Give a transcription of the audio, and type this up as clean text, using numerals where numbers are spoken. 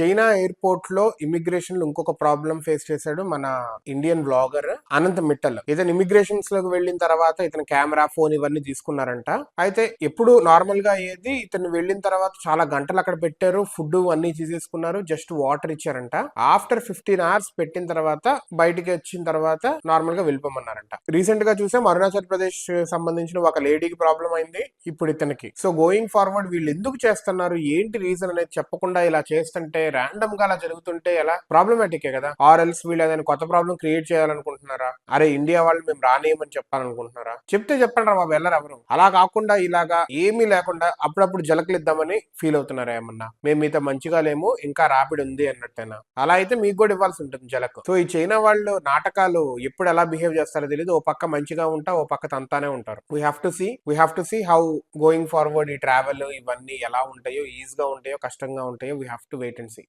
China airport లో immigration లో ఇంకొక ప్రాబ్లం ఫేస్ చేశాడు మన ఇండియన్ బ్లాగర్ అనంత్ మిట్టల్. ఇతను ఇమిగ్రేషన్స్ లోకి వెళ్ళిన తర్వాత ఇతను కెమెరా ఫోన్ ఇవన్నీ తీసుకున్నారంట. అయితే ఎప్పుడు నార్మల్ గా అయ్యేది, ఇతను వెళ్ళిన తర్వాత చాలా గంటలు అక్కడ పెట్టారు, ఫుడ్ అన్ని తీసేసుకున్నారు, జస్ట్ వాటర్ ఇచ్చారంట. ఆఫ్టర్ 15 hours పెట్టిన తర్వాత బయటికి వచ్చిన తర్వాత నార్మల్ గా వెళ్ళిపోమన్నారంట. రీసెంట్ గా చూసాం అరుణాచల్ ప్రదేశ్ సంబంధించిన ఒక లేడీకి ప్రాబ్లం అయింది, ఇప్పుడు ఇతనికి. సో గోయింగ్ ఫార్వర్డ్ వీళ్ళు ఎందుకు చేస్తున్నారు, ఏంటి రీజన్ అనేది చెప్పకుండా ఇలా చేస్తుంటే, ర్యాండమ్ గా అలా జరుగుతుంటే ఎలా? ప్రాబ్లమాటికే కదా. ఆర్ ఎల్స్ వీళ్ళు ఏదైనా కొత్త ప్రాబ్లం క్రియేట్ చేయాలనుకుంటున్నారా? అరే ఇండియా వాళ్ళు మేము రానియమని చెప్పాలనుకుంటున్నారా? చెప్తే చెప్పండి రా బాబు, వెళ్ళరు ఎవరు. అలా కాకుండా ఇలాగా ఏమీ లేకుండా అప్పుడప్పుడు జలకలిద్దామని ఫీల్ అవుతున్నారా ఏమన్నా? మేము మీతో మంచిగా లేము, ఇంకా రాపిడి ఉంది అన్నట్టేనా? అలా అయితే మీకు కూడా ఇవ్వాల్సి ఉంటుంది జలకు. సో ఈ చైనా వాళ్ళు నాటకాలు ఎప్పుడు ఎలా బిహేవ్ చేస్తారో తెలియదు. ఓ పక్క మంచిగా ఉంటా, ఓ పక్క తంతానే ఉంటారు. We have to see how going forward ఈ ట్రావెల్ ఇవన్నీ ఎలా ఉంటాయో, ఈజీగా ఉంటాయో, కష్టంగా ఉంటాయో. We have to wait and see.